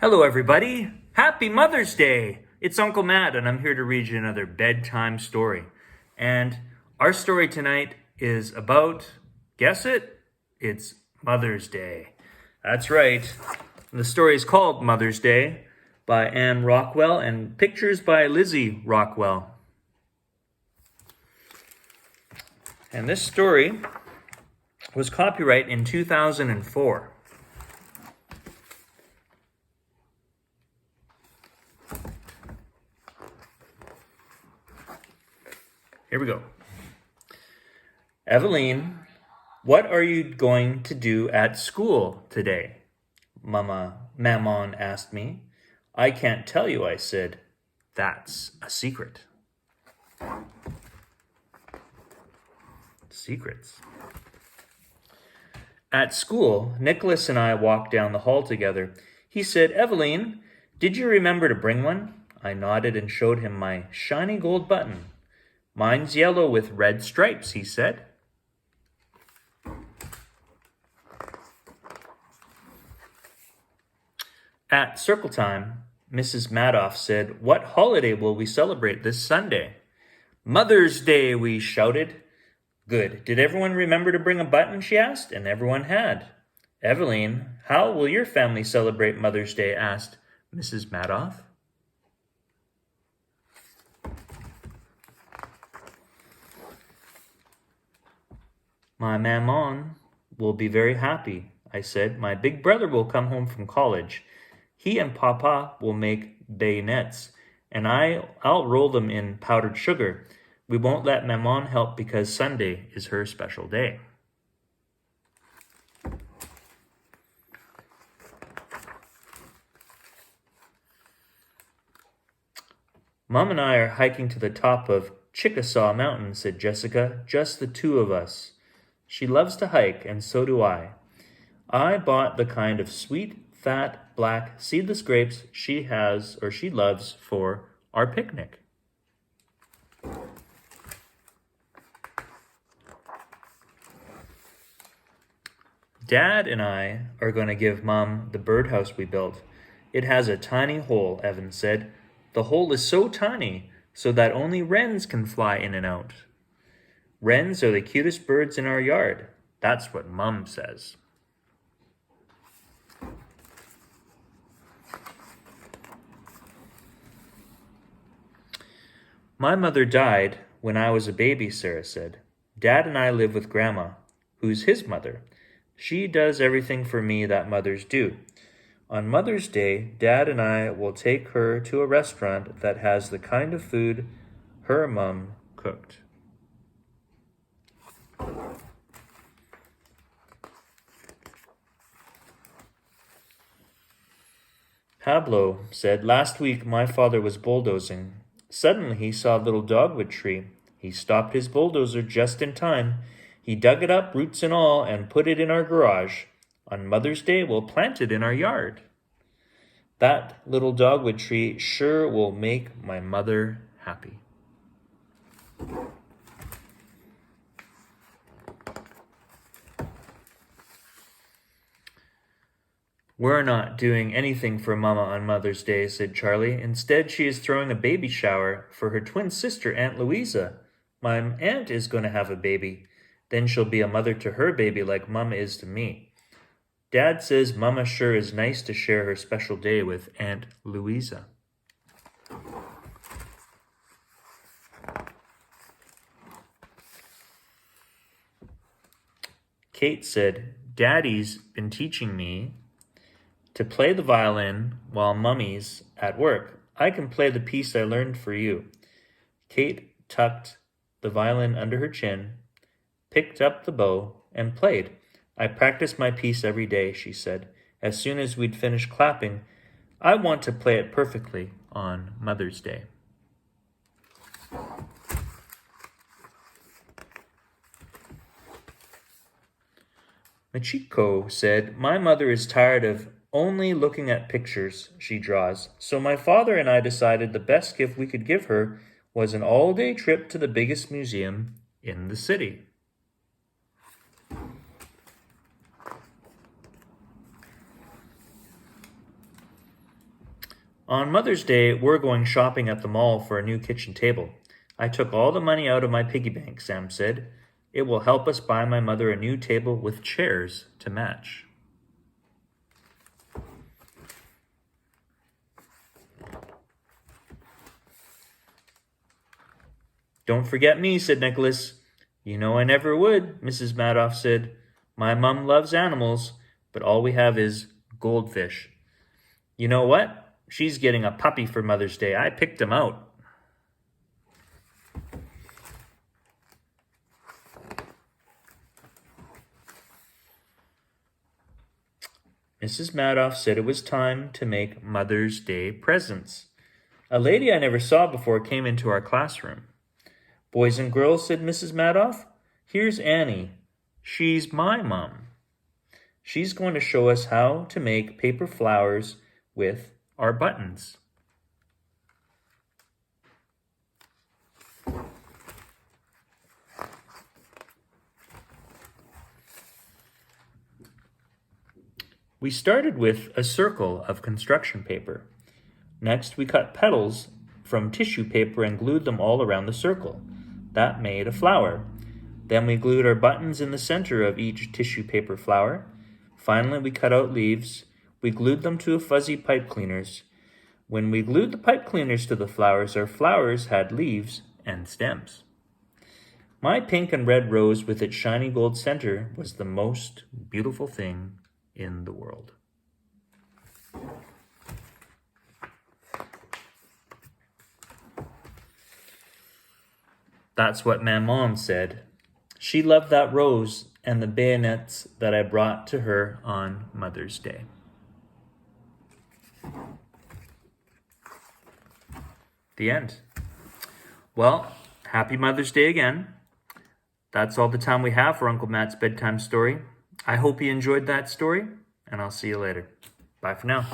Hello, everybody. Happy Mother's Day. It's Uncle Matt, and I'm here to read you another bedtime story. And our story tonight is about, guess it? It's Mother's Day. That's right. The story is called Mother's Day by Rockwell and pictures by Lizzy Rockwell. And this story was copyright in 2004. Here we go. Eveline, what are you going to do at school today? Maman asked me. I can't tell you, I said. That's a secret. Secrets. At school, Nicholas and I walked down the hall together. He said, Eveline, did you remember to bring one? I nodded and showed him my shiny gold button. Mine's yellow with red stripes, he said. At circle time, Mrs. Madoff said, what holiday will we celebrate this Sunday? Mother's Day, we shouted. Good. Did everyone remember to bring a button, she asked, and everyone had. Eveline, how will your family celebrate Mother's Day, asked Mrs. Madoff. My maman will be very happy, I said. My big brother will come home from college. He and Papa will make bayonets, and I'll roll them in powdered sugar. We won't let maman help because Sunday is her special day. Mom and I are hiking to the top of Chickasaw Mountain, said Jessica, just the two of us. She loves to hike, and so do I. I bought the kind of sweet, fat, black, seedless grapes she loves for our picnic. Dad and I are going to give Mom the birdhouse we built. It has a tiny hole, Evan said. The hole is so tiny so that only wrens can fly in and out. Wrens are the cutest birds in our yard. That's what Mom says. My mother died when I was a baby, Sarah said. Dad and I live with Grandma, who's his mother. She does everything for me that mothers do. On Mother's Day, Dad and I will take her to a restaurant that has the kind of food her mom cooked. Pablo said, last week my father was bulldozing. Suddenly he saw a little dogwood tree. He stopped his bulldozer just in time. He dug it up, roots and all, and put it in our garage. On Mother's Day, we'll plant it in our yard. That little dogwood tree sure will make my mother happy. We're not doing anything for Mama on Mother's Day, said Charlie. Instead, she is throwing a baby shower for her twin sister, Aunt Louisa. My aunt is going to have a baby. Then she'll be a mother to her baby like Mama is to me. Dad says Mama sure is nice to share her special day with Aunt Louisa. Kate said, Daddy's been teaching me to play the violin while Mummy's at work. I can play the piece I learned for you. Kate tucked the violin under her chin, picked up the bow, and played. I practice my piece every day, she said. As soon as we'd finished clapping, I want to play it perfectly on Mother's Day. Machiko said, my mother is tired of only looking at pictures she draws, so my father and I decided the best gift we could give her was an all-day trip to the biggest museum in the city. On Mother's Day, we're going shopping at the mall for a new kitchen table. I took all the money out of my piggy bank, Sam said. It will help us buy my mother a new table with chairs to match. Don't forget me, said Nicholas. You know I never would, Mrs. Madoff said. My mum loves animals, but all we have is goldfish. You know what? She's getting a puppy for Mother's Day. I picked him out. Mrs. Madoff said it was time to make Mother's Day presents. A lady I never saw before came into our classroom. Boys and girls, said Mrs. Madoff, here's Annie. She's my mom. She's going to show us how to make paper flowers with our buttons. We started with a circle of construction paper. Next, we cut petals from tissue paper and glued them all around the circle. That made a flower. Then we glued our buttons in the center of each tissue paper flower. Finally, we cut out leaves. We glued them to fuzzy pipe cleaners. When we glued the pipe cleaners to the flowers, our flowers had leaves and stems. My pink and red rose with its shiny gold center was the most beautiful thing in the world. That's what Maman said. She loved that rose and the bayonets that I brought to her on Mother's Day. The end. Well, happy Mother's Day again. That's all the time we have for Uncle Matt's bedtime story. I hope you enjoyed that story, and I'll see you later. Bye for now.